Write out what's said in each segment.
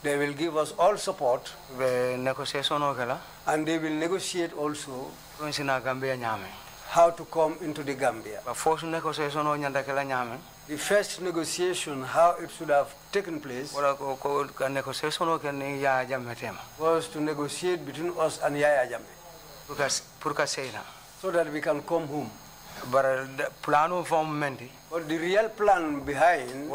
They will give us all support. And they will negotiate also how to come into the Gambia. The first negotiation, how it should have taken place, was to negotiate between us and Yahya Jammeh, so that we can come home. But the real plan behind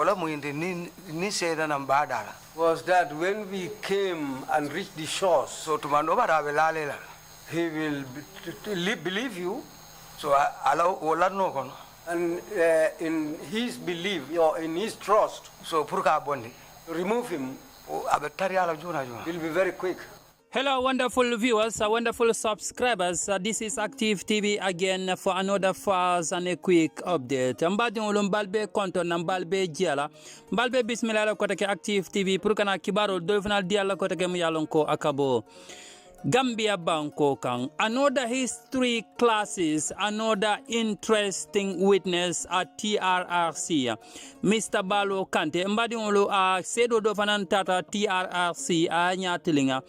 was that when we came and reached the shores, he will believe you. So and in his belief or in his trust, so remove him will be very quick. Hello, wonderful viewers, wonderful subscribers. This is Active TV again for another fast and a quick update. Mbadi ulumbalbe konto nambalbe jiala. Mbalbe bismillah kotake Active TV purukana kibaro dolfinal diala kotake muyalonko akabo. Gambia Banko Kang, another history classes, another interesting witness at TRRC. Mr. Balo Kanteh, mbadi ulu sedo do fanantata TRRC nyatilinga.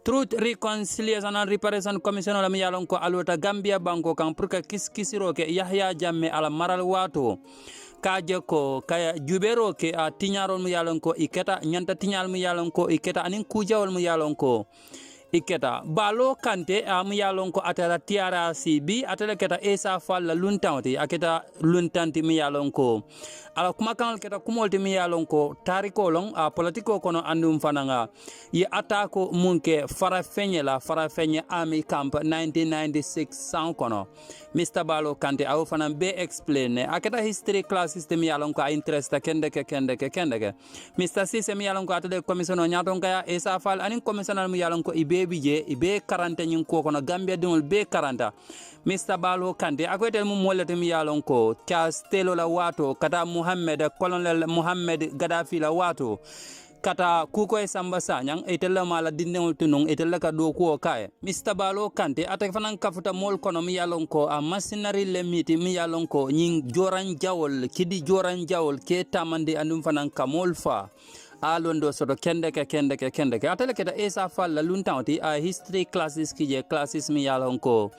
Truth, Reconciliation and Reparation Commission la miyalonko alota Gambia Banko Kang purka kiskiroke Yahya Jammeh ala maral wato. Kaje ko kaya jubero ke a tinyarol miyalonko iketa nyanta tinyal miyalonko iketa anin kujawol miyalonko iketa Balo Kanteh am yalonko atala TRRC bi atala keta esa falla luntanti aketa luntanti mi yalonko ala kuma kan keta kumolti mi yalonko tariko long a politiko kono andum fananga yi atako munke farafenye army camp 1996 sound kono Mr. Balo Kanteh aw fanan be explain aketa history class system yalonko a interest kendeke Mr. Sise mi yalonko atale commission nyaton kaya esa fall anin commissioner mi yalonko ibe karanta nyin ko kono Gambia dingol be karanta Mr. Balo Kanteh akoytel mum molete mi yalon ko Castello la wato kata Colonel Muhammad Gaddafi la wato kata Kukoi Samba Sanyang etella mala dinnewol tunung etella ka do ko kay Mr. Balo Kanteh atak fanan kafuta mol kono mi yalon ko a machinery le miti mi yalon ko nyin joran jawol kidi joran jawol ke tamande andum fanan kamol fa alondo soto kendeke atele keta esa falla luntanti a history classes kije classes mi yalon ko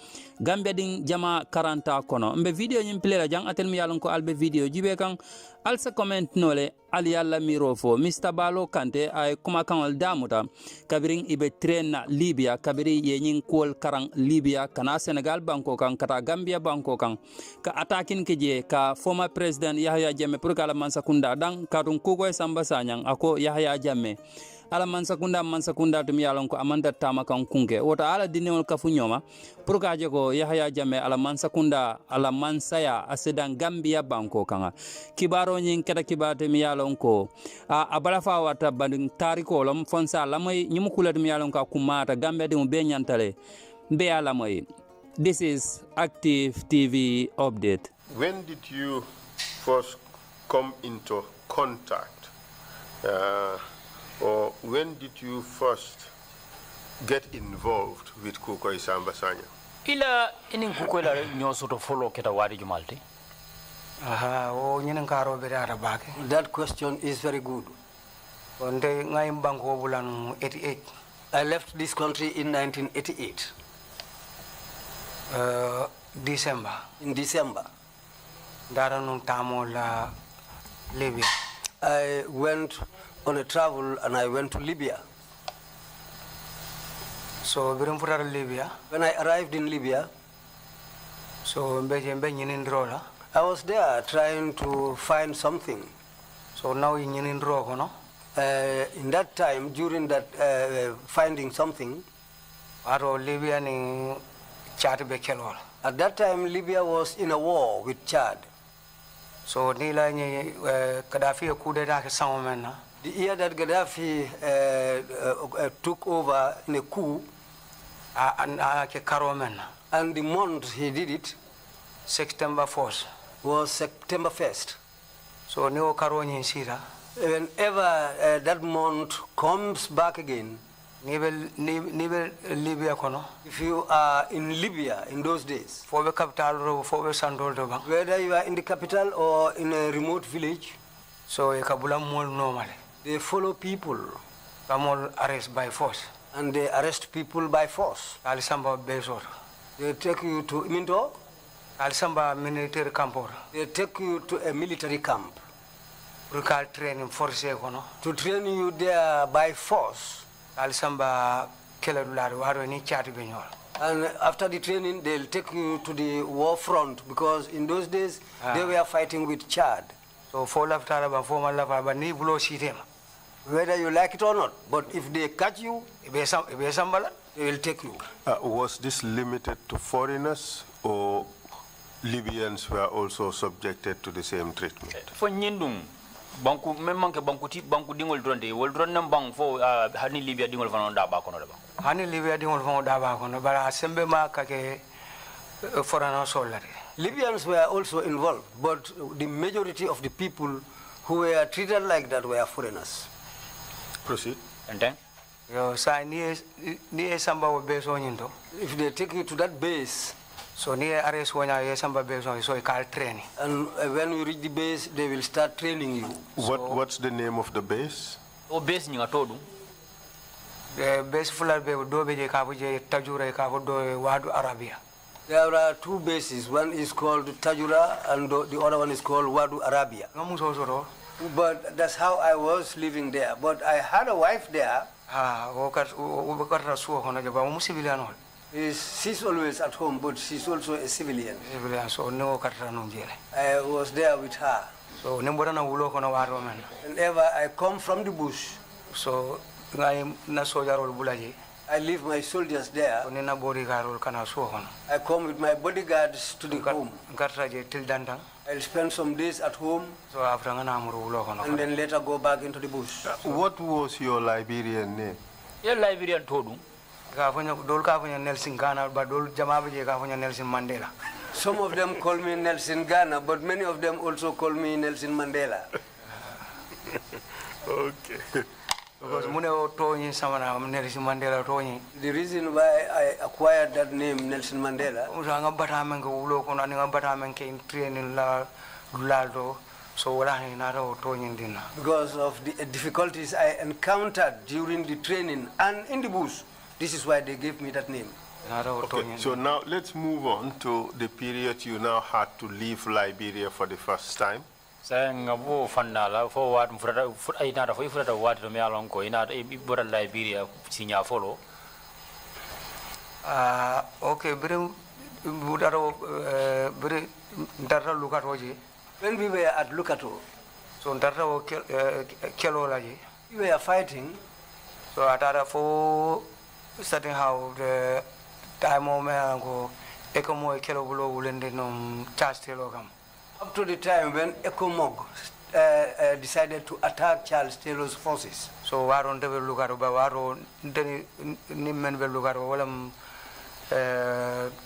Gambia ding jama 40 kono mbe video nyim plela jang atel mi yalon ko albe video jibe kan alsa comment nole ali yalla mirofo Mr. Balo Kanteh ay kuma kan damuta kabiring ibe train na Libya kabiri yenyin kol karang Libya kana Senegal banko kan kata Gambia banko kan ka atakin kije ka former president Yahya Jammeh pour kala mansakunda dang katun Kukoi Samba Sanyang ako Yahya Jammeh ala mansakunda tum yalon ko amanda tama kan kunge wota ala dinewol kafu nyoma pour ka je ko Yahya Jammeh ala mansakunda ala mansaya asedan Gambia banko kan kibaro nyin keta kibate mi yalon ko a bala fa wata banding tariko lam fonsa lamay nyimu kulat mi yalon ka kumata Gambia de be nyantale be ala moy. This is Active TV update. When did you first come into contact or when did you first get involved with Kukoi Samba Sanyang? Ila inin Kukoi la nyoso to follow keta wadi jumalte. That question is very good. I left this country in 1988. December. In December. Libya. I went on a travel and I went to Libya. So Libya. When I arrived in Libya, so I was there trying to find something. So now in that time, during that finding something, at that time Libya was in a war with Chad. So the year that Gaddafi took over in a coup, and the month he did it, September 4th, was September 1st. So whenever that month comes back again, if you are in Libya in those days, whether you are in the capital or in a remote village, so They follow people. Kamol arrest by force. And they arrest people by force. Ali Samba besor. They take you to Minto. Ali Samba military camp. They take you to a military camp. Rukal training force kono. To train you there by force. Ali Samba keladulari waro ni chati benyol. And after the training, they'll take you to the war front because in those days they were fighting with Chad. So for left Arab for my love, but ni blow them. Whether you like it or not, but if they catch you, they will take you. Was this limited to foreigners or Libyans were also subjected to the same treatment? For nyindum banku memang ke banku dingol dronde wol dron nam bang fo hani Libya dingol fanon da ba kono da ba. Hani Libya dingol fanon da ba kono bara asembe ma kake foreigner solare. Libyans were also involved, but the majority of the people who were treated like that were foreigners. Proceed. And then? Yo, sa ni Samba wo base onyinto. If they take you to that base, so ni arrest wonya ye Samba base so you call training. And when you reach the base, they will start training you. What's the name of the base? O base ni ngatodu. The base fuller be do be je ka je Tajura ka do Wadu Arabia. There are two bases. One is called Tajura and the other one is called Wadu Arabia. But that's how I was living there. But I had a wife there. She's always at home, but she's also a civilian. I was there with her. So whenever I come from the bush, so I leave my soldiers there. I come with my bodyguards to the home. I'll spend some days at home and then later go back into the bush. What was your Liberian name? Your Liberian todu. Some of them call me Nelson Ghana, but many of them also call me Nelson Mandela. Okay. Because the reason why I acquired that name, Nelson Mandela, because of the difficulties I encountered during the training and in the bush. This is why they gave me that name. Okay, so now let's move on to the period you now had to leave Liberia for the first time. Ngabo fandala fo wat mfurata ina da fo ifurata wat do me alon ko ina ibora Liberia sinya follow. Okay, bere budaro bere ndarra lukatoji. When we were at Lukato, so ndarra kelo laji. We were fighting. So atara fo starting how the time o me go ekomo kelo bulo wulende no charge telo kam. Up to the time when Ecomog decided to attack Charles Taylor's forces. So waron de lugaro ba waro ndeni nimmen be lugaro walam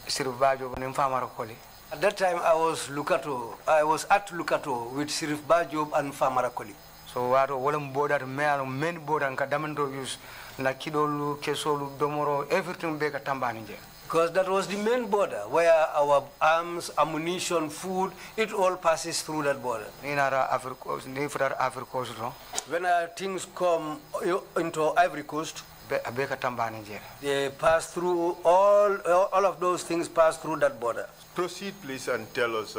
Sirif Bajo nim Famara Koli. At that time I was at Lukato with Sirif Bajo and Famara Koli. So waro walam border men border ka damendo use na kidolu kesolu domoro everything be ka tambani je. Because that was the main border where our arms, ammunition, food, it all passes through that border. When things come into Ivory Coast, they pass through, all of those things pass through that border. Proceed, please, and tell us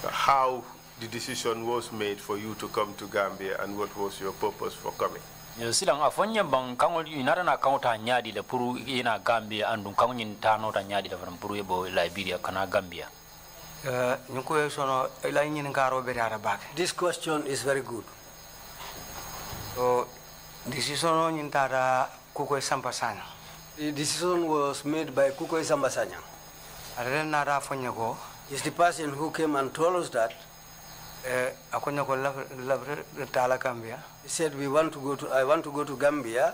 how the decision was made for you to come to Gambia and what was your purpose for coming. Silang afonya bang kangol inara na kauta nyadi le puru ina Gambia andung kangol nyintano ta nyadi le puru ebo Liberia kana Gambia. This question is very good. So decision nyintara Kukoi Samba Sanyang. The decision was made by Kukoi Samba Sanyang. He's the person who came and told us that. He said I want to go to Gambia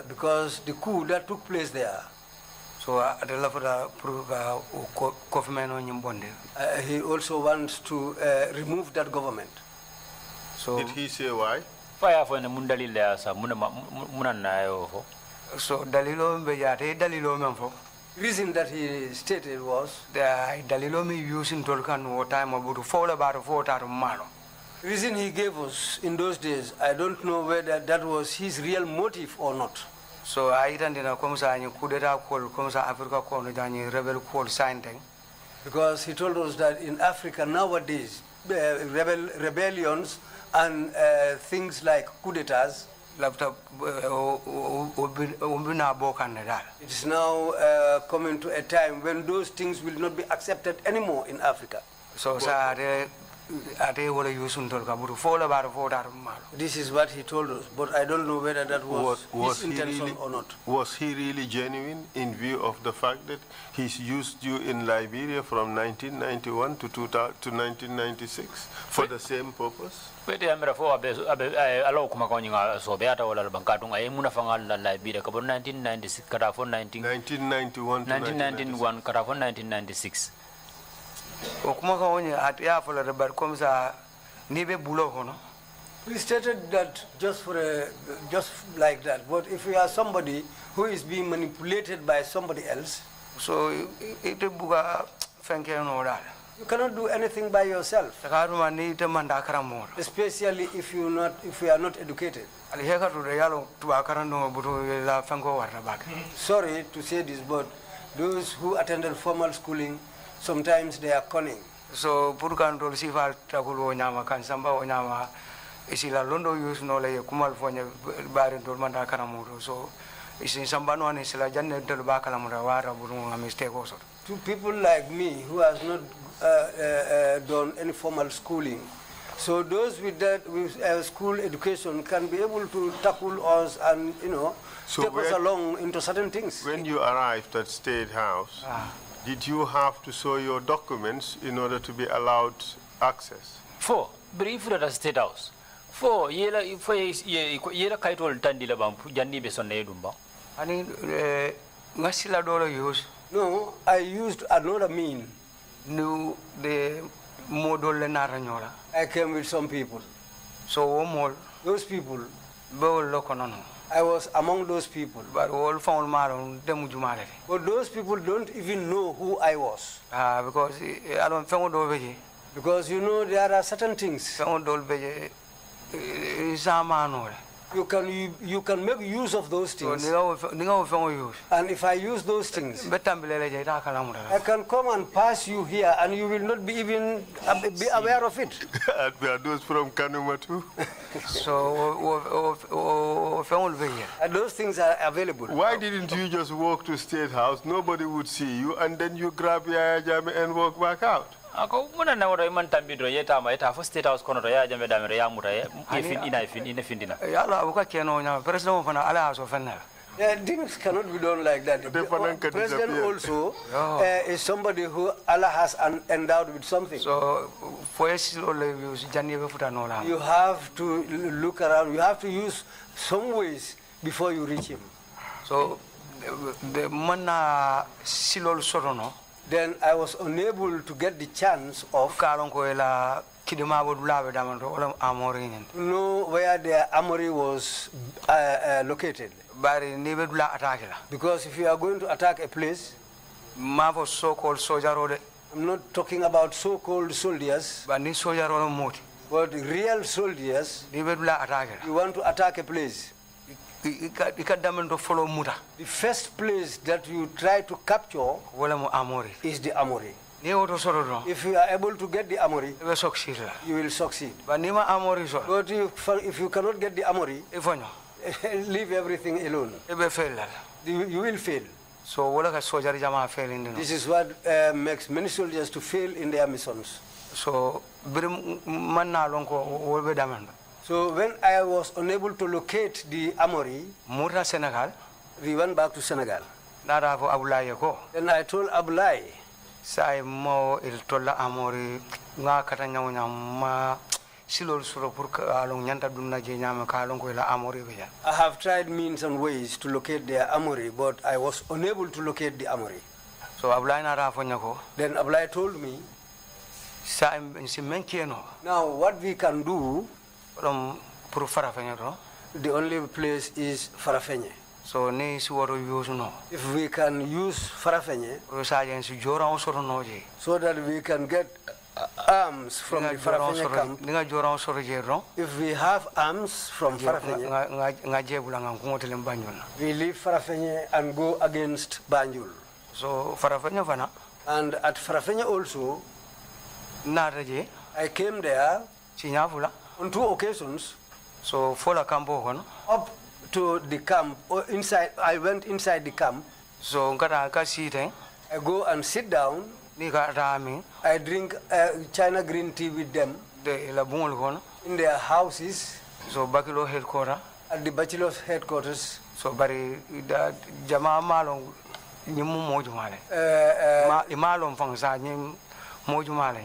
because the coup that took place there. So he also wants to remove that government. So did he say why? Fire for the mundali there sa munana yo. So dalilo mbejate dalilo memfo. reason that he stated was the dalilomi using tolkan o time about fall about 4 malo. Reason he gave us in those days, I don't know whether that was his real motive or not. So I didn't know any kudeta call Africa call rebel call signing. Because he told us that in Africa nowadays, rebellions and things like coup d'etats, it is now coming to a time when those things will not be accepted anymore in Africa. So this is what he told us, but I don't know whether that was his intention or not. Was he really genuine in view of the fact that he's used you in Liberia from 1991 to 1996 for the same purpose? Liberia kabon 1996 kada for 1991 to 1996. We stated that just like that. But if you are somebody who is being manipulated by somebody else, so it you cannot do anything by yourself. Especially if you are not educated. Sorry to say this, but those who attended formal schooling, sometimes they are cunning. So Purkanto Sifa Takulo Nyama can Samba Nyama Isila Londo use no lay Kumal Fonya Barin Dolmanda Karamudo. So it's in Sambano and Isila Janet del Bakalamura Burung a mistake also. To people like me who has not done any formal schooling, so those with that school education can be able to tackle us and take us along into certain things. When you arrived at State House, did you have to show your documents in order to be allowed access? Brief at State House. Yela kaitol tandila bampu janni besonne dumba. Ani ngasila dolo use. No, I used another mean. No, the model naranyola. I came with some people. So more those people. I was among those people. But all found maroon demujumare. But those people don't even know who I was. Because I don't found over here. Because there are certain things. Found over here. You can make use of those things. And if I use those things, I can come and pass you here and you will not be even be aware of it. Are those from Kanuma too? And those things are available. Why didn't you just walk to State House? Nobody would see you and then you grab Yahya Jammeh and walk back out. Ako muna na wala iman tambidro yeta ma yeta for State House kono ya Jammeh damere ya muta ina findina yala abuka keno nya president fana ala aso fana. Things cannot be done like that. The president also is somebody who Allah has endowed with something. So you have to look around. You have to use some ways before you reach him. So the mana silol sorono. Then I was unable to get the chance of know where the armory was located. Because if you are going to attack a place, so-called soldier, I'm not talking about so-called soldiers, but real soldiers. You want to attack a place. The first place that you try to capture is the armory. If you are able to get the armory, you will succeed. But if you cannot get the armory, leave everything alone. You will fail. So this is what makes many soldiers to fail in their missions. So so when I was unable to locate the armory, we went back to Senegal. Then I told Abulai, I have tried means and ways to locate their armory, but I was unable to locate the armory. So then Abulai told me, now what we can do, the only place is Farafenye. So ne si waro use no. If we can use Farafenye, so that we can get arms from the Farafenye camp. If we have arms from Farafenye, we leave Farafenye and go against Banjul. So Farafenye fana. And at Farafenye also, I came there on 2 occasions. So fola campo hono. Up to the camp, or inside, I went inside the camp. So I go and sit down. I drink China green tea with them in their houses. So Bakilo headquarters. At the bachelor's headquarters. So bari Jammeh malong nyimu mojumale. Imalong fangsa nyim mojumale.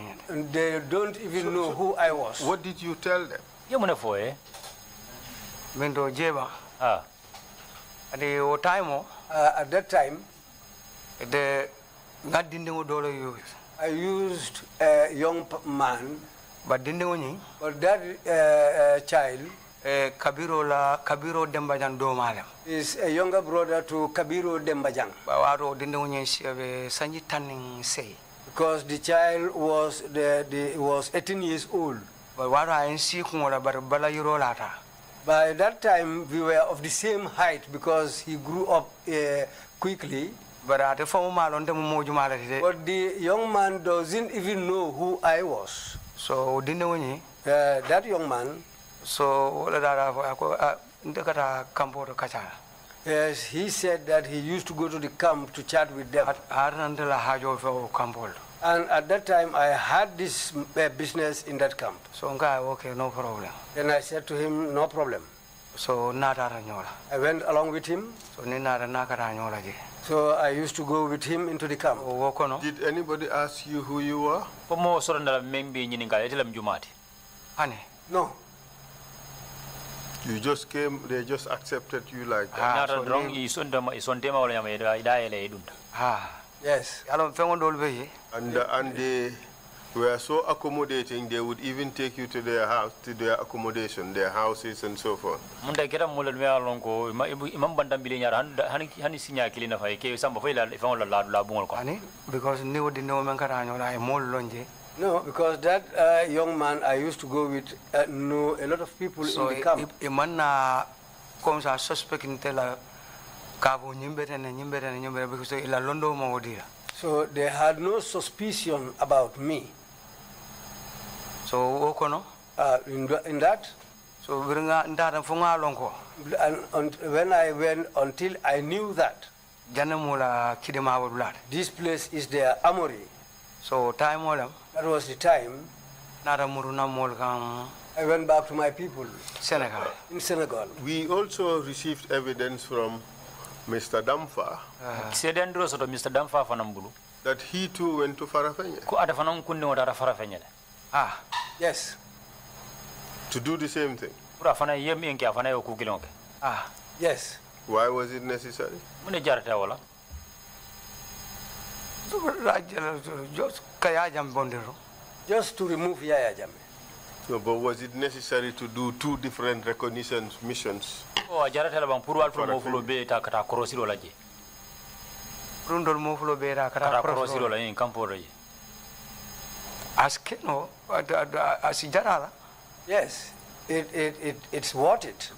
They don't even know who I was. What did you tell them? Yamuna foe. Mendo jeba. At the time, at that time, I used a young man, but that child Kabiro Dembajang Domalem is a younger brother to Kabiro Dembajang. Because the child was 18 years old. By that time, we were of the same height because he grew up quickly. But the young man doesn't even know who I was. So, that young man, yes, he said that he used to go to the camp to chat with them. And at that time, I had this business in that camp. So, okay, no problem. Then I said to him, no problem. So, I went along with him. So, I used to go with him into the camp. Did anybody ask you who you were? No. You just came, they just accepted you like that. Yes. And they were so accommodating, they would even take you to their house, to their accommodation, their houses and so forth. Because no, because that young man I used to go with knew a lot of people in the camp. So they had no suspicion about me. So in that. So and when I went, until I knew that this place is their armory. So time that was the time I went back to my people in Senegal. We also received evidence from Mr. Damfa that he too went to Farafenye. Yes. To do the same thing. Yes. Why was it necessary? Just to remove Yahya Jammeh. No, but was it necessary to do 2 different recognition missions? Yes, it's worth it.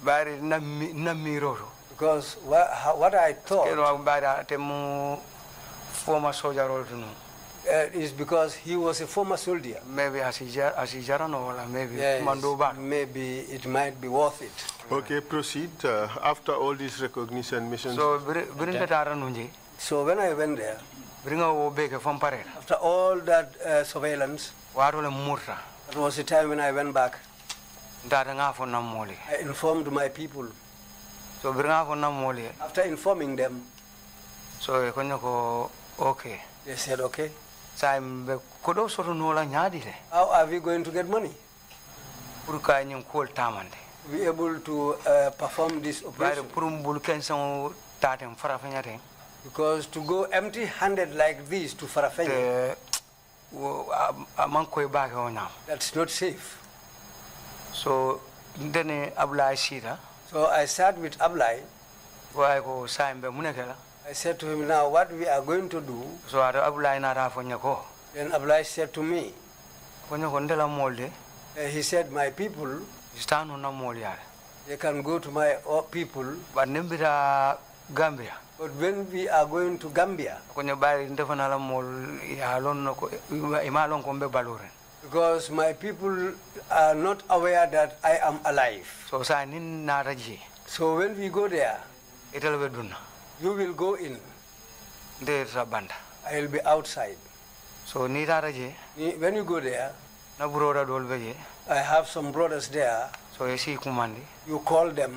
Because what I thought former soldier is because he was a former soldier. Maybe as maybe yes, maybe it might be worth it. Okay, proceed. After all these recognition missions. So when I went there, after all that surveillance, that was the time when I went back. I informed my people. So after informing them, so okay. They said okay. How are we going to get money? To be able to perform this operation. Because to go empty-handed like this to Farafenye, that's not safe. So then So I sat with Ablai. Why go sign be munekela? I said to him, now what we are going to do? So I Abulai na ra fonya ko. Then Abulai said to me, Fonya ko ndela molde. he said, my people, Stand on a moliar. they can go to my people. But nimbira Gambia. But when we are going to Gambia, Konya bari ndefanala mol ya lon ko imalon ko be baloren. because my people are not aware that I am alive. So sa nin na raji. So when we go there, It'll be done. you will go in. There's a band. I will be outside. So ni raji. When you go there, Na broda dolbe. I have some brothers there. So esi kumandi. You call them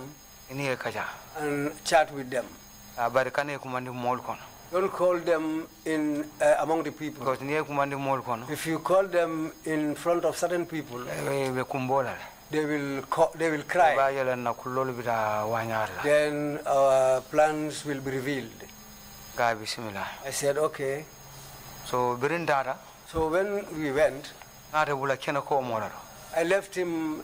Ini kaja. and chat with them. Bari kane kumandi mol kono. Don't call them in among the people. Because ni kumandi mol kono. If you call them in front of certain people, Be kumbola. they will cry. Ba yela na kulolo bita wanyara. Then our plans will be revealed. Ga bismillah. I said, okay. So birindara. So when we went, Na de bula kena ko molaro. I left him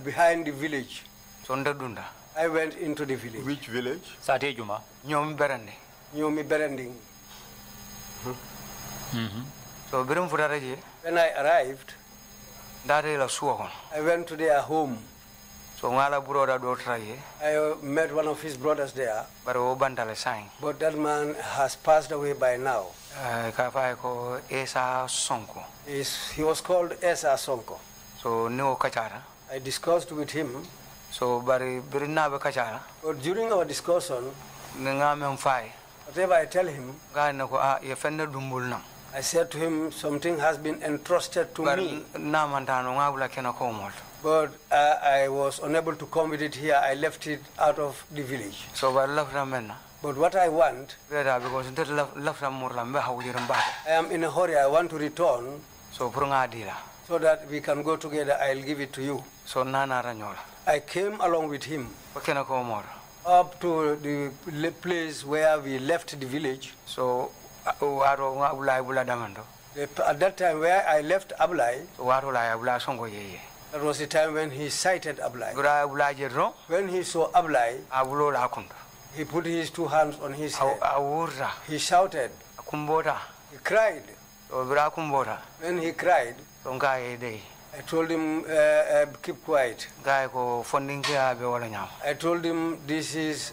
behind the village. So ndadunda. I went into the village. Which village? Sate Juma. Nyom berande. Nyomi Berending. So birim fudaraji. When I arrived, Dare la suwa kono. I went to their home. So ngala broda do traye. I met one of his brothers there, Bari o bandale sign. but that man has passed away by now. Ka fa ko esa sonko. He was called Esa Sonko. So no kachara. I discussed with him, So bari birina be kachara. but during our discussion, Nga men fay. whatever I tell him, Ga na ko ye fenne dumbul na. I said to him, something has been entrusted to me, Bari na mantano nga bula kena ko mol. but I was unable to come with it here. I left it out of the village. So bari lafra menna. But what I want, Weda because ndet lafra murla mbe hawjiram ba. I am in a hurry. I want to return So pour nga dila. so that we can go together. I'll give it to you. So nana ranyola. I came along with him Ko kena ko mol. up to the place where we left the village. So waro nga bula damando. At that time where I left Ablai, So waro la bula songo ye. that was the time when he sighted Ablai. Gura bula jerro. When he saw Ablai, Abulo la kundo. he put his two hands on his head. Awurra. He shouted. Kumbota. He cried. So bura kumbota. When he cried, So nga ye dey. I told him, keep quiet. Ga ko funding ke abe wala nyam. I told him this is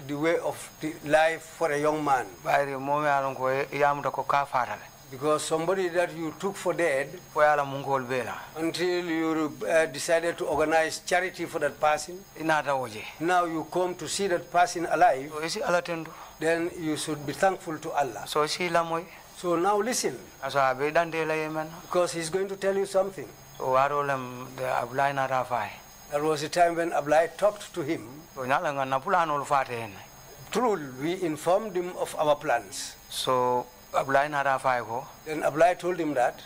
the way of the life for a young man. Bari mo me alon ko yamuta ko ka farale. Because somebody that you took for dead, Fo yala mungol bela. until you decided to organize charity for that person, Inata oje. now you come to see that person alive, So isi ala tendo. then you should be thankful to Allah. So si la moy. So now listen, Aso abe dande la yemen. because he's going to tell you something. So waro lam de ablay na rafai. There was a time when Ablai talked to him. So nyala nga na pulano fate hen. Truly, we informed him of our plans. So ablay na rafai ko. Then Ablai told him that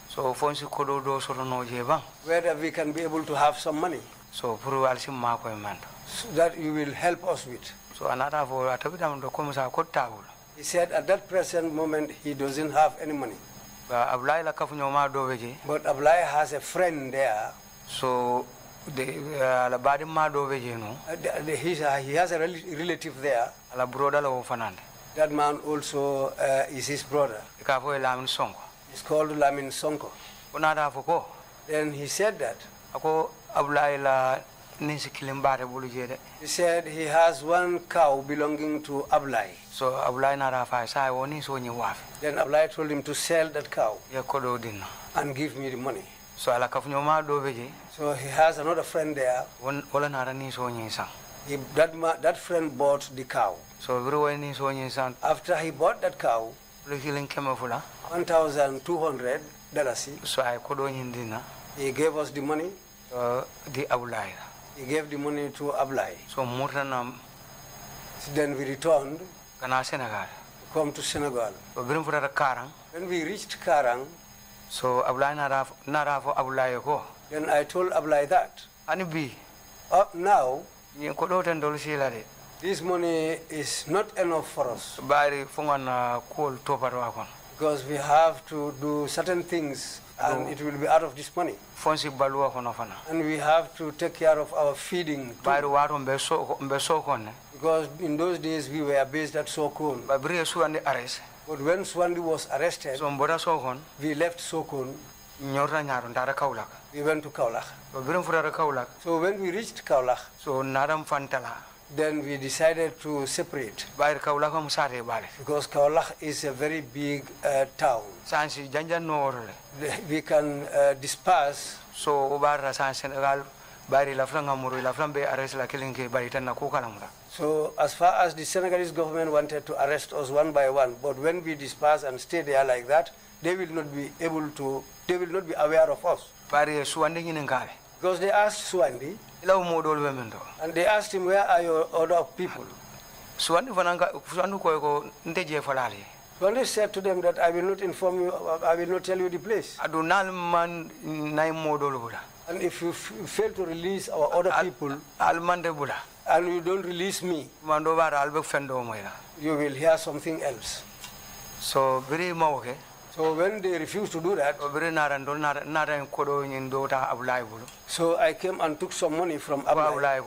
So fonsi kodo do soro no je bang. whether we can be able to have some money So puru alsim ma ko man. so that you will help us with. So anata fo atabita ndo komisa ko tabul. He said at that present moment he doesn't have any money. Ba ablay la kafu nyoma do weje. But Ablai has a friend there. So the la badi ma do weje no. He has a relative there. Ala broda la fanande. That man also is his brother. Ka fo lamin songo. He's called Lamin Sonko. Onada fo ko. Then he said that. Ako ablay la ninsi kilimbare bulu jede. He said he has one cow belonging to Ablai. So ablay na rafai sai woni so nyi wafi. Then Ablai told him to sell that cow Ya kodo din. and give me the money. So ala kafu nyoma do weje. So he has another friend there. Wala na ni so nyi sang. That friend bought the cow. So bro ni so nyi sang. After he bought that cow, Lu hilin kema fula. $1,200, So I kodo nyi dina. he gave us the money. Di ablay. He gave the money to Ablai. So murta na Then we returned, kana Senegal. come to Senegal. So birim fura karang. When we reached Karang, So ablay na rafo ablay ko. then I told Ablai that, Ani bi. up now, Ni kodo ten dol sila de. this money is not enough for us Bari fungan kol toparo akon. because we have to do certain things and it will be out of this money. Fonsi balu akon afana. And we have to take care of our feeding too, Bari waro mbeso konne. Because in those days we were based at Sokon. But when Swandi was arrested, we left Sokon. We went to Kaulak. So when we reached Kaulak, then we decided to separate. Because Kaulak is a very big town. We can disperse. So So as far as the Senegalese government wanted to arrest us one by one, but when we disperse and stay there like that, they will not be aware of us. Because they asked Swandi, and they asked him, where are your other people? Swandi said to them that I will not inform you, I will not tell you the place. And if you fail to release our other people, and you don't release me, you will hear something else. So when they refused to do that, so I came and took some money from Ablai.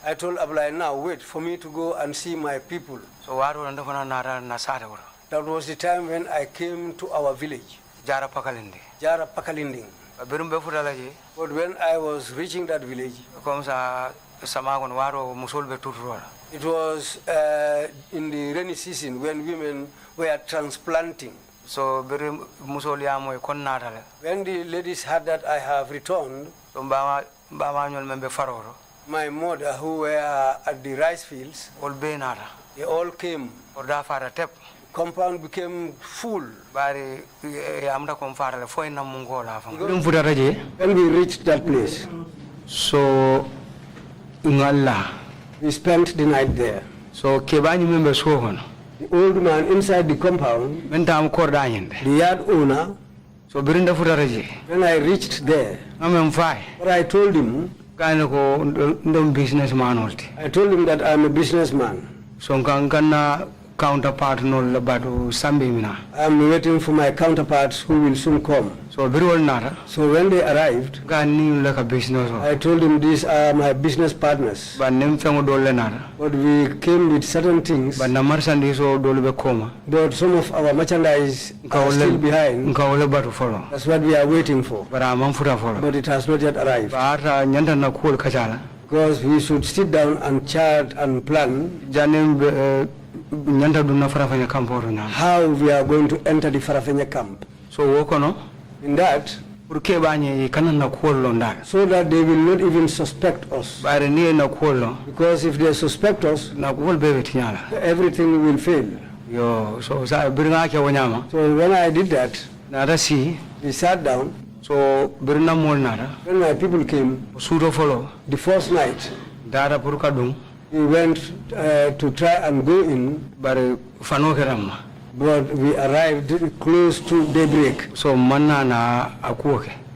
I told Ablai, now wait for me to go and see my people. That was the time when I came to our village, Jara Pakalinding. But when I was reaching that village, it was in the rainy season when women were transplanting. So when the ladies heard that I have returned, my mother who were at the rice fields, they all came. Compound became full. When we reached that place, so we spent the night there. So the old man inside the compound, the yard owner, so when I reached there, but I told him that I'm a businessman. So counterpart no labatu sambimina. I'm waiting for my counterparts who will soon come. So when they arrived, I told them these are my business partners. But we came with certain things. But some of our merchandise are still behind. That's what we are waiting for. But it has not yet arrived. Because we should sit down and chart and plan how we are going to enter the Farafenya camp. So in that, so that they will not even suspect us. Because if they suspect us, everything will fail. So when I did that, we sat down. So when my people came, the first night, we went to try and go in, but we arrived close to daybreak. So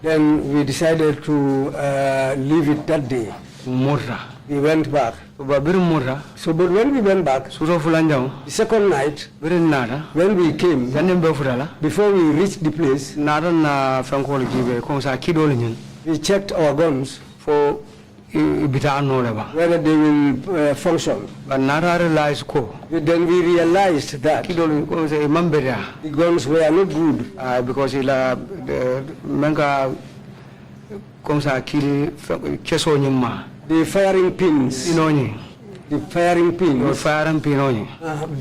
then we decided to leave it that day. We went back. So but when we went back, the second night, when we came, before we reached the place, we checked our guns for whether they will function. Then we realized that the guns were not good. Because the firing pins. The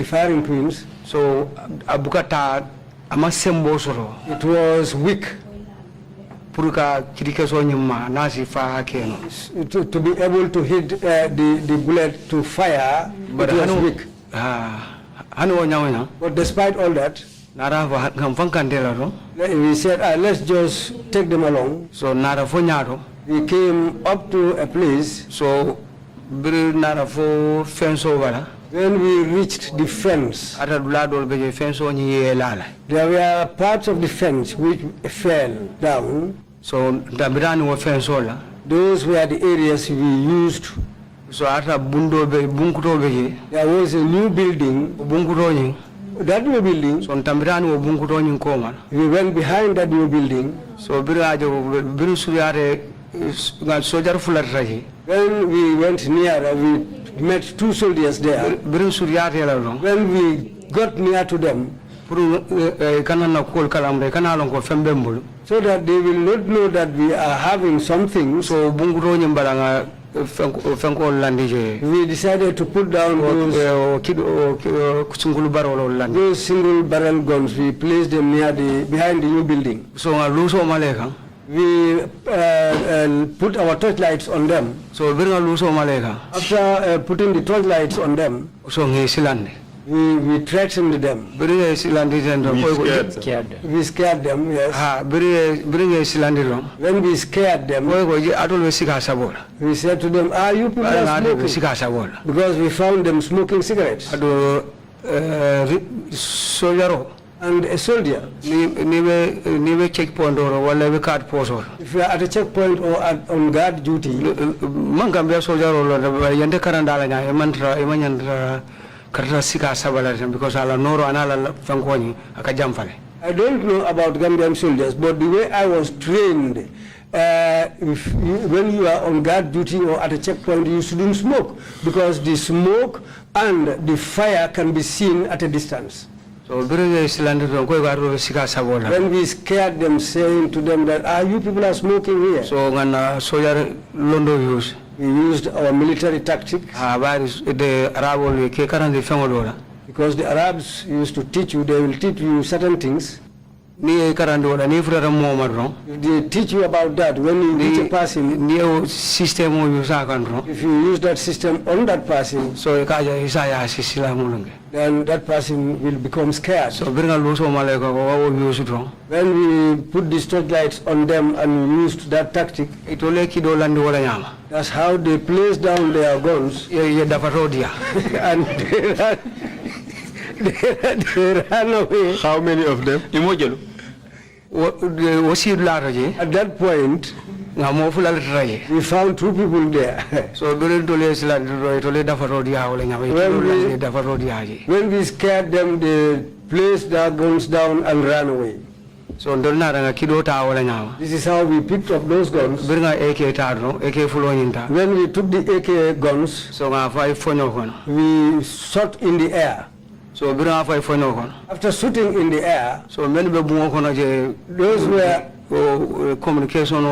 firing pins. So it was weak. To be able to hit the bullet to fire, it was weak. But despite all that, we said, let's just take them along. So we came up to a place. So when we reached the fence, there were parts of the fence which fell down. So those were the areas we used. So there was a new building. That new building, so we went behind that new building. So soldier full raji. When we went near, we met 2 soldiers there. When we got near to them, so that they will not know that we are having something, so we decided to put down those single barrel guns. We placed them behind the new building. So we put our torchlights on them. So after putting the torchlights on them, we threatened them. We scared them, yes. When we scared them, we said to them, are you people smoking? Because we found them smoking cigarettes. And a soldier. Checkpoint or card post. If you are at a checkpoint or on guard duty, Gambia soldier because I don't know about Gambian soldiers, but the way I was trained, when you are on guard duty or at a checkpoint, you shouldn't smoke because the smoke and the fire can be seen at a distance. So when we scared them, saying to them that, you people are smoking here. So when soldier Londo use. We used our military tactic. Because the Arabs used to teach you, they will teach you certain things. If they teach you about that, when you reach a person, if you use that system on that person, then that person will become scared. So when we put the streetlights on them and used that tactic, that's how they placed down their guns and they ran away. How many of them? At that point, we found 2 people there. So when we scared them, they placed their guns down and ran away. So this is how we picked up those guns. When we took the AK guns, we shot in the air. So after shooting in the air, so those were communication,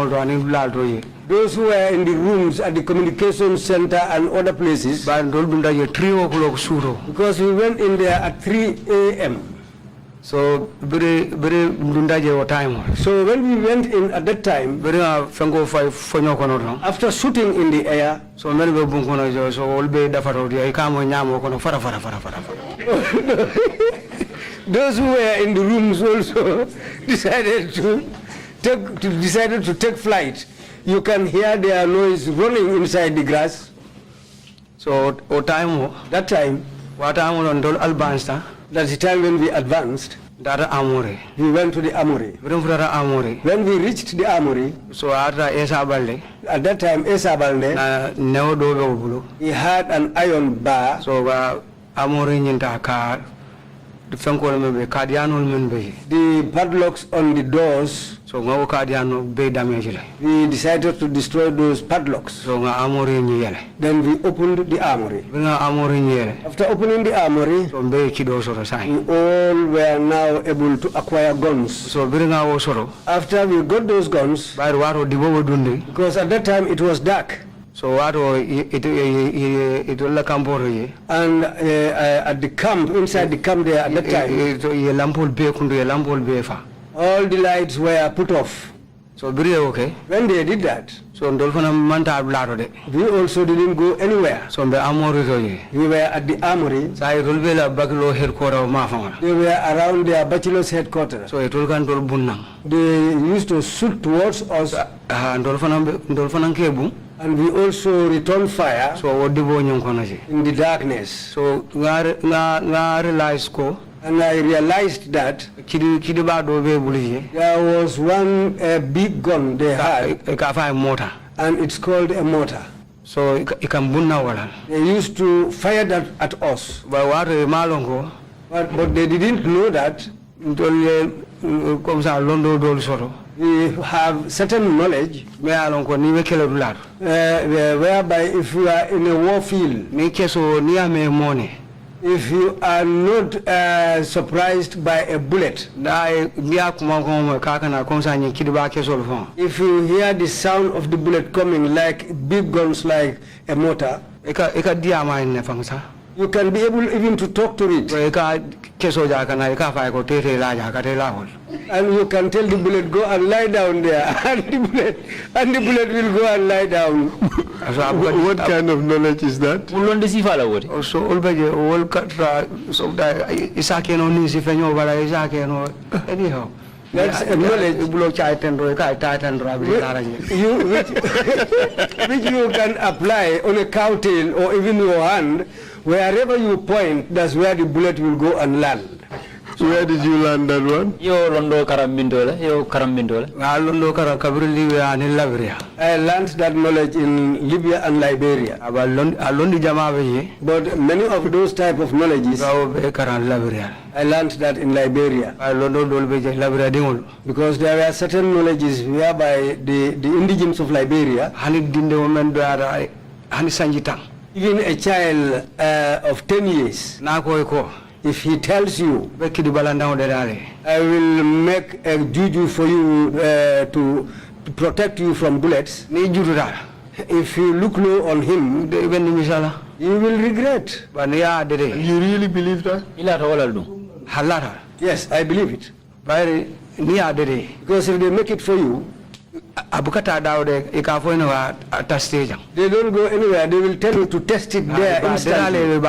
those who were in the rooms at the communication center and other places, because we went in there at 3 a.m. So when we went in at that time, after shooting in the air, those who were in the rooms also decided to take flight. You can hear their noise running inside the grass. So that time, that's the time when we advanced. We went to the armory. When we reached the armory, so at that time, Esa Balde, he had an iron bar. So the padlocks on the doors, so we decided to destroy those padlocks. Then we opened the armory. After opening the armory, we all were now able to acquire guns. After we got those guns, because at that time it was dark, so and at the camp, inside the camp there at that time, all the lights were put off. So when they did that, so we also didn't go anywhere. So we were at the armory. They were around their bachelor's headquarters. So they used to shoot towards us. And we also returned fire in the darkness. So and I realized that there was one big gun they had, and it's called a mortar. So they used to fire that at us. But they didn't know that We have certain knowledge whereby if you are in a war field, if you are not surprised by a bullet, if you hear the sound of the bullet coming like big guns like a mortar, you can be able even to talk to it. And you can tell the bullet, go and lie down there. And the bullet will go and lie down. What kind of knowledge is that? Anyhow. That's a knowledge which you can apply on a cowtail or even your hand. Wherever you point, that's where the bullet will go and land. So where did you land that one? I learned that knowledge in Libya and Liberia. But many of those type of knowledges, I learned that in Liberia. Because there were certain knowledges whereby the indigenes of Liberia, even a child of 10 years, if he tells you, I will make a juju for you to protect you from bullets, if you look low on him, you will regret. You really believe that? Yes, I believe it. Because if they make it for you, they don't go anywhere. They will tell you to test it there instantly.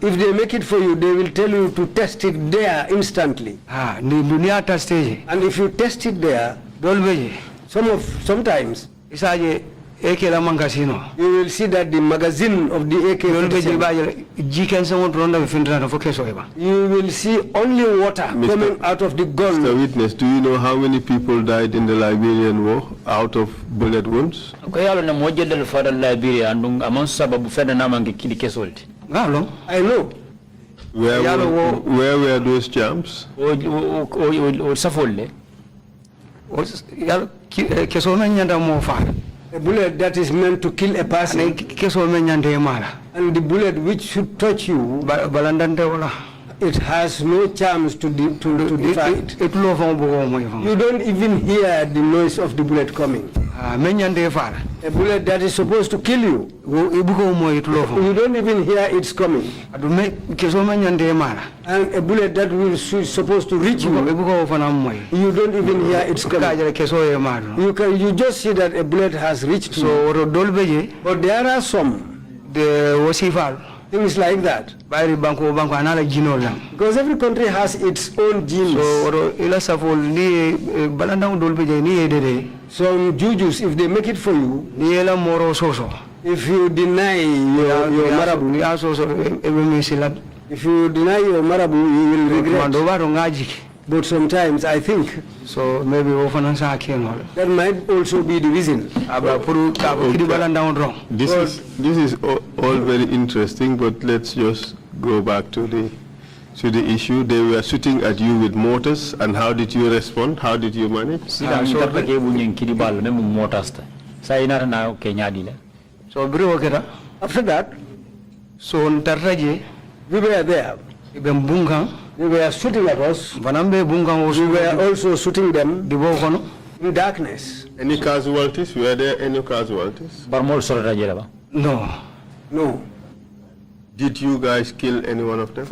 If they make it for you, they will tell you to test it there instantly. And if you test it there, sometimes you will see that the magazine of the AK, you will see only water coming out of the gun. Mr. Witness, do you know how many people died in the Liberian war out of bullet wounds? I know. Where were those jams? A bullet that is meant to kill a person, and the bullet which should touch you, it has no chance to defy it. You don't even hear the noise of the bullet coming. A bullet that is supposed to kill you, you don't even hear it's coming. And a bullet that is supposed to reach you, you don't even hear it's coming. You just see that a bullet has reached you. But there are some things like that. Because every country has its own genes. Some jujus, if they make it for you, if you deny your marabu, if you deny your marabu, you will regret. But sometimes I think so maybe that might also be the reason. This is all very interesting, but let's just go back to the issue. They were shooting at you with mortars, and how did you respond? How did you manage? So after that, we were there. They were shooting at us. We were also shooting them in darkness. Any casualties? Were there any casualties? No. No. Did you guys kill any one of them?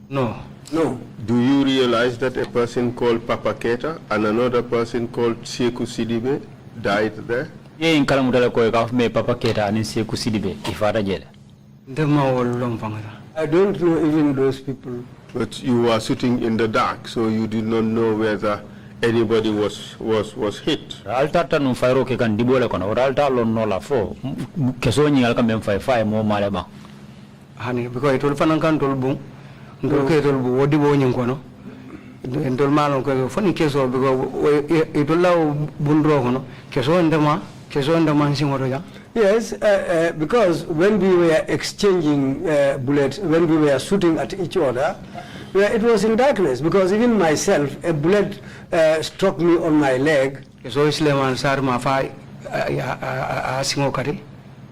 No. No. Do you realize that a person called Papa Keita and another person called Sekou Sidibe died there? I don't know even those people. But you were sitting in the dark, so you did not know whether anybody was hit. Honey, because it will find funny case of because it will allow Bundro, Keso and the man sing. Yes, because when we were exchanging bullets, when we were shooting at each other, Well, it was in darkness because even myself, a bullet struck me on my leg. So Suleiman Sar ma fa singo kati.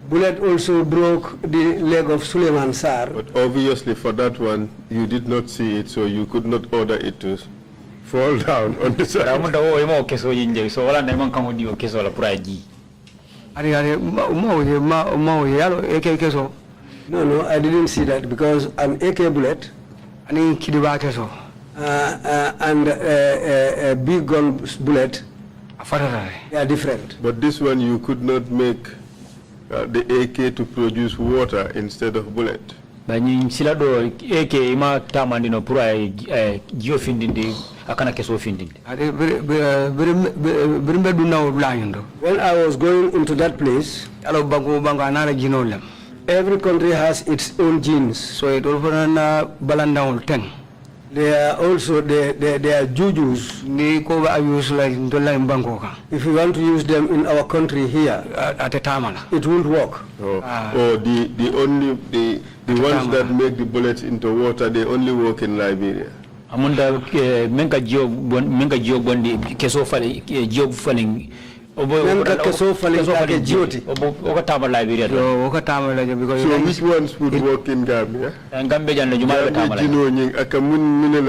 Bullet also broke the leg of Suleiman Sar. But obviously for that one, you did not see it, so you could not order it to fall down on the side. No, I didn't see that because an AK bullet and a big gun bullet, they are different. But this one you could not make the AK to produce water instead of bullet. AK ima tamandino pura geofindindi akana keso findindi. When I was going into that place, every country has its own genes. So it balandown 10. They are also they are jujus. If you want to use them in our country here, it won't work. The ones that make the bullets into water, they only work in Liberia. Amunda menga geo bondi keso fali geo falling. So which ones would work in Gambia?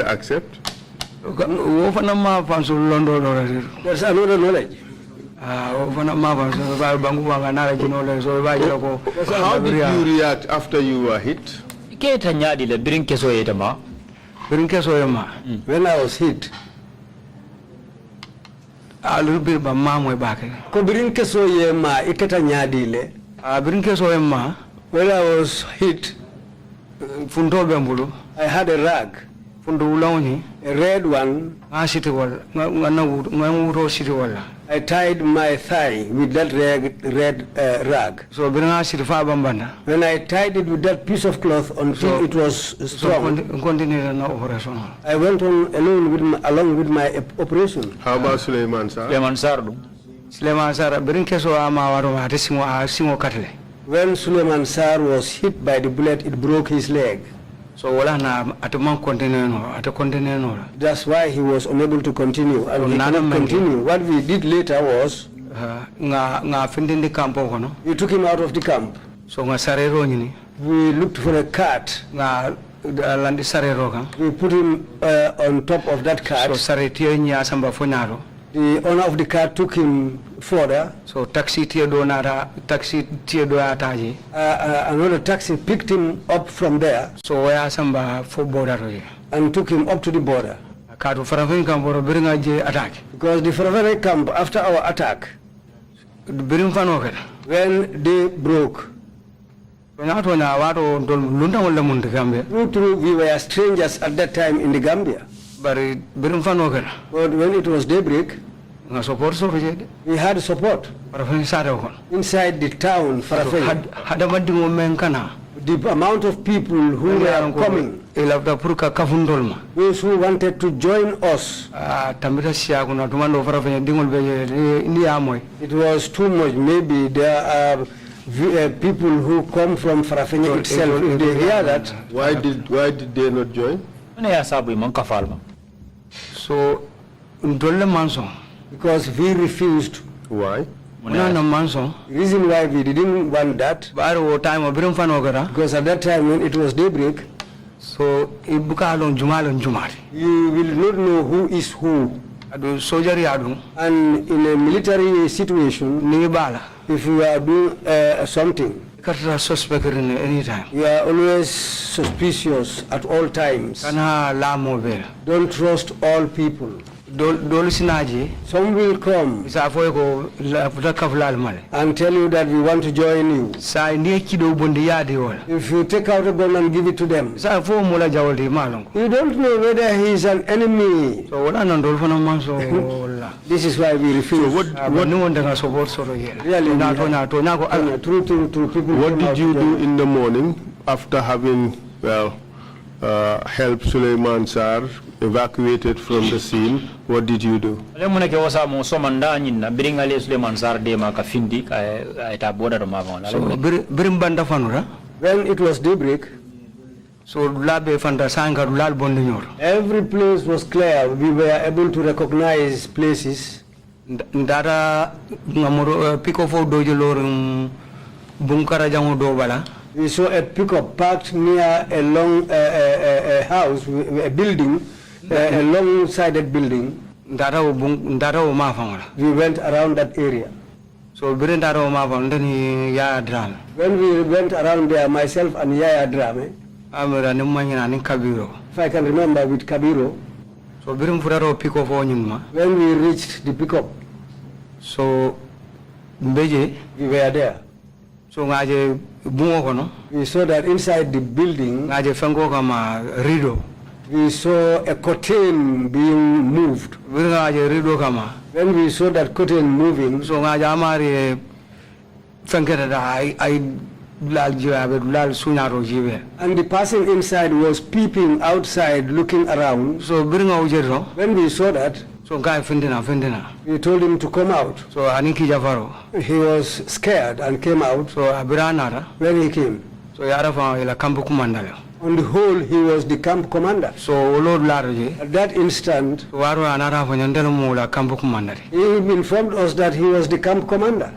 Accept? There's another knowledge. How did you react after you were hit? When I was hit, a little bit by mamwe back. Kobrinkeso yema iketa nyadile. Brinkeso yema. When I was hit, fundo bembulu. I had a rag. Fundo ulonyi. A red one. City wall. City wall. I tied my thigh with that red rag. So bringa city fa bambanda. When I tied it with that piece of cloth until it was strong, I went on along with my operation. How about Suleiman Sar? Suleiman Sar brinkeso ama waro singo katle. When Suleiman Sar was hit by the bullet, it broke his leg. So that's why he was unable to continue. And he cannot continue. What we did later was we took him out of the camp. So we looked for a cart. We put him on top of that cart. The owner of the car took him further. So another taxi picked him up from there. So where Samba for border and took him up to the border. Because the Faravene camp, after our attack, when they broke, we were strangers at that time in the Gambia. But when it was daybreak, we had support inside the town. The amount of people who were coming, those who wanted to join us, it was too much. Maybe there are people who come from Farafenni itself. If they hear that, why did they not join? So, because we refused. Why? The reason why we didn't want that, because at that time when it was daybreak, so you will not know who is who. And in a military situation, if you are doing something, you are always suspicious at all times. Don't trust all people. Some will come and tell you that we want to join you. If you take out a gun and give it to them, you don't know whether he is an enemy. This is why we refuse. What did you do in the morning after having helped Suleiman Sar evacuated from the scene? What did you do? When it was daybreak, So labe fanda sanga lal bondiñor. Every place was clear. We were able to recognize places. Ndara ngamoro pick up dojo lor bunkara jango do bala. We saw a pickup parked near a long house, a building, a long-sided building. Ndara o mafanga. We went around that area. So ndara o mafanga ndani ya drame. When we went around there, myself and Yahya drame. Amira nimanya ni Kabiro. If I can remember with Kabiro. So birim furaro pick up onyuma. When we reached the pickup. So mbeje we were there. So ngaje bungo kono. We saw that inside the building. Ngaje fengo kama rido. We saw a curtain being moved. Ngaje rido kama. When we saw that curtain moving. So ngaje amari fengera da I and the person inside was peeping outside, looking around. So when we saw that, we told him to come out. So he was scared and came out. So when he came, on the whole, he was the camp commander. So at that instant, he informed us that he was the camp commander.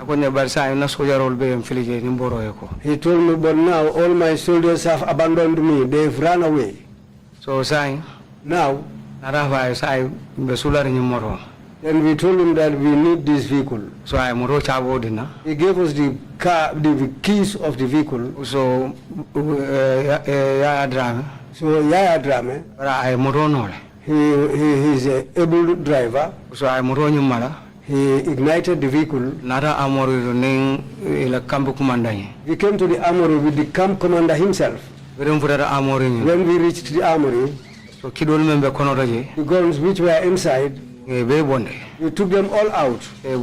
He told me, but now all my soldiers have abandoned me. They've run away. So now, then we told him that we need this vehicle. So he gave us the car, the keys of the vehicle. So Yahya Drame, he is an able driver. So he ignited the vehicle. We came to the armory with the camp commander himself. When we reached the armory, the guns which were inside, we took them all out. We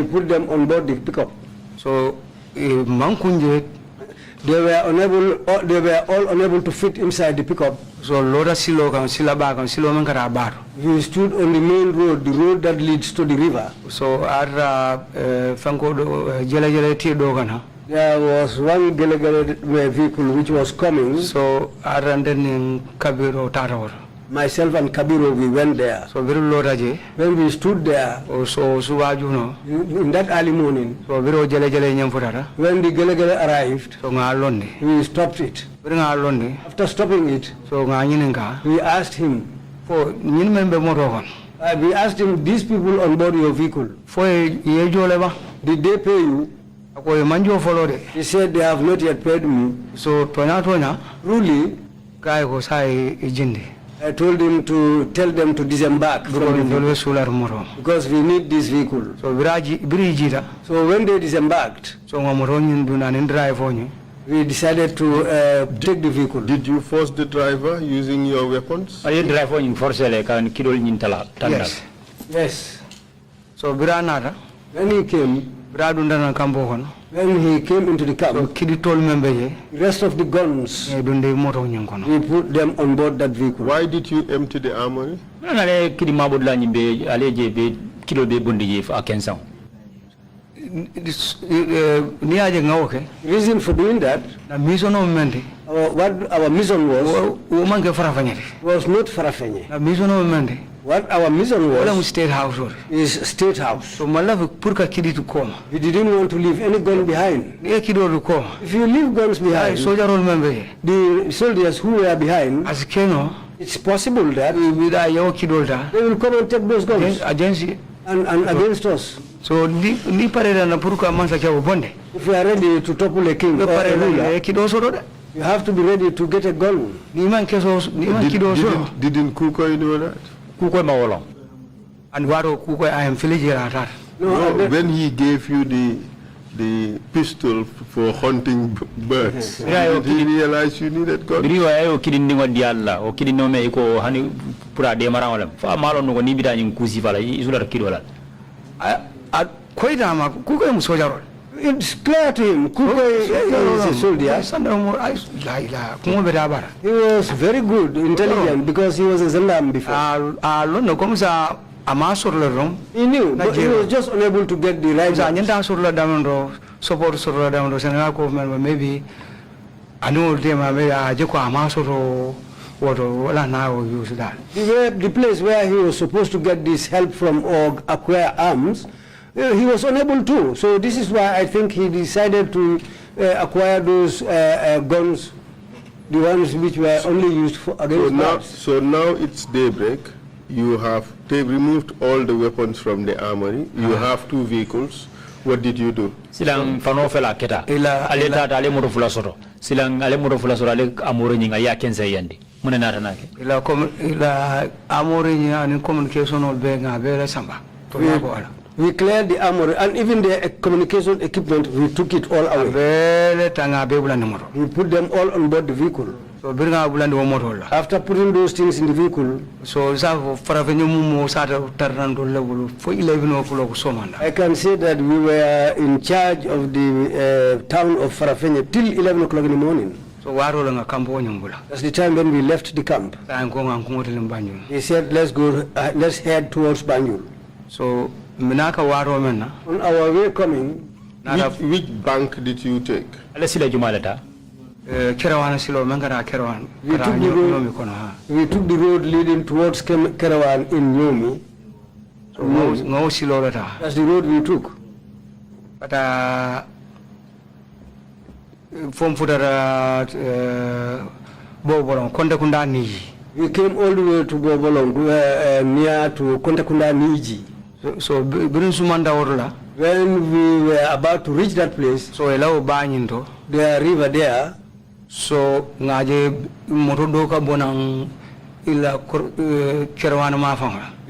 put them on board the pickup. So they were all unable to fit inside the pickup. So we stood on the main road, the road that leads to the river. So there was one vehicle which was coming. So myself and Kabiro, we went there. So when we stood there, in that early morning, when the Gelegele arrived, we stopped it. After stopping it, we asked him, we asked him, these people on board your vehicle, did they pay you? He said they have not yet paid me. So Really, I told him to tell them to disembark because we need this vehicle. So when they disembarked, we decided to take the vehicle. Did you force the driver using your weapons? Yes. Yes. So when he came, when he came into the camp, the rest of the guns, we put them on board that vehicle. Why did you empty the armory? Reason for doing that, what our mission was not farafenye. What our mission was State House is State House. So We didn't want to leave any gun behind. If you leave guns behind, the soldiers who were behind, it's possible that they will come and take those guns and against us. So if we are ready to topple a king or a ruler, you have to be ready to get a gun. Didn't Kukoi know that? Kukoi Mawolo. And Waro Kukoi, I am feeling no, when he gave you the pistol for hunting birds, did he realize you needed guns? It's clear to him, Kukoi is a soldier. He was very good, intelligent, because he was a Zandam before. He knew, but he was just unable to get the right. support sort of the Senegal government, maybe I know them, maybe I just what now use that. The place where he was supposed to get this help from or acquire arms, he was unable to. So this is why I think he decided to acquire those guns, the ones which were only used for against So now it's daybreak. They removed all the weapons from the armory. You have 2 vehicles. What did you do? Silang fanofela keta. Aleta ale moro fulasoro. Silang ale moro fulasoro ale amore nyinga ya kenza yandi. Muna nata nake. Ila amore nyinga ni communication ol be nga be Samba. We cleared the armory and even the communication equipment, we took it all away. We put them all on board the vehicle. So after putting those things in the vehicle, I can say that we were in charge of the town of Farafenye till 11 o'clock in the morning. So that's the time when we left the camp. He said, let's head towards Banjul. So on our way coming, which bank did you take? we took the road leading towards Kerawan in Nyomi. So that's the road we took. But from we came all the way to Bobolong, near to Kontakunda Niji. So when we were about to reach that place, so the river there, so we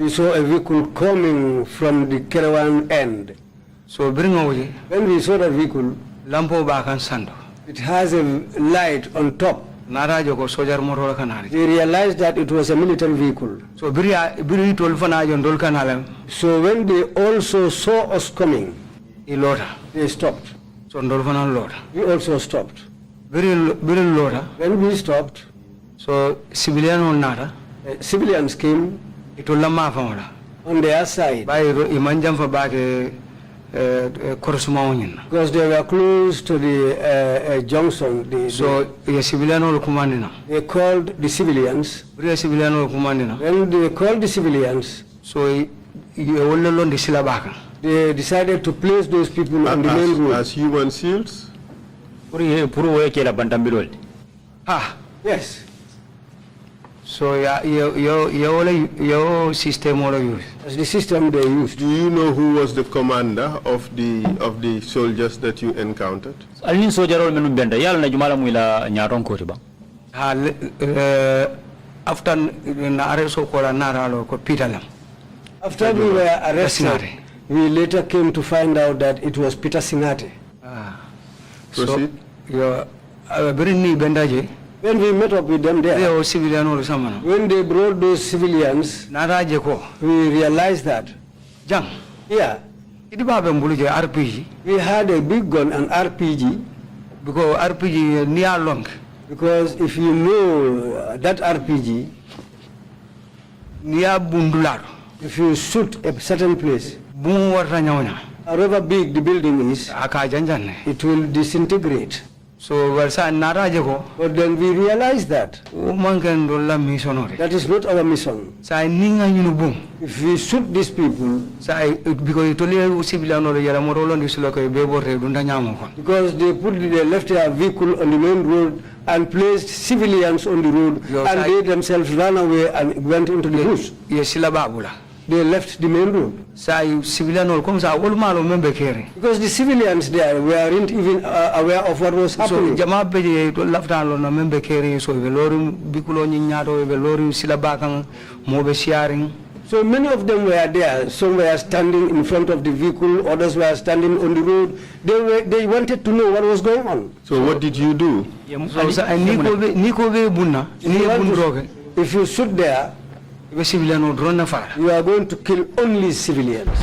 saw a vehicle coming from the Kerawan end. So when we saw that vehicle, it has a light on top. They realized that it was a military vehicle. So when they also saw us coming, they stopped. We also stopped. When we stopped, so civilians came on their side because they were close to the junction. So they called the civilians. When they called the civilians, so they decided to place those people on the main road. As human shields? Yes. So your system or use? That's the system they used. Do you know who was the commander of the soldiers that you encountered? After we were arrested, we later came to find out that it was Peter Singate. Proceed. When we met up with them there, when they brought those civilians, we realized that, yeah, we had a big gun, an RPG, because RPG near long. Because if you know that RPG, near Bundular, if you shoot a certain place, however big the building is, it will disintegrate. So but then we realized that that is not our mission. If we shoot these people, because they left their vehicle on the main road and placed civilians on the road, and they themselves ran away and went into the bush. They left the main road. Because the civilians there weren't even aware of what was happening. So many of them were there. Some were standing in front of the vehicle, others were standing on the road. They wanted to know what was going on. So what did you do? If you shoot there, you are going to kill only civilians.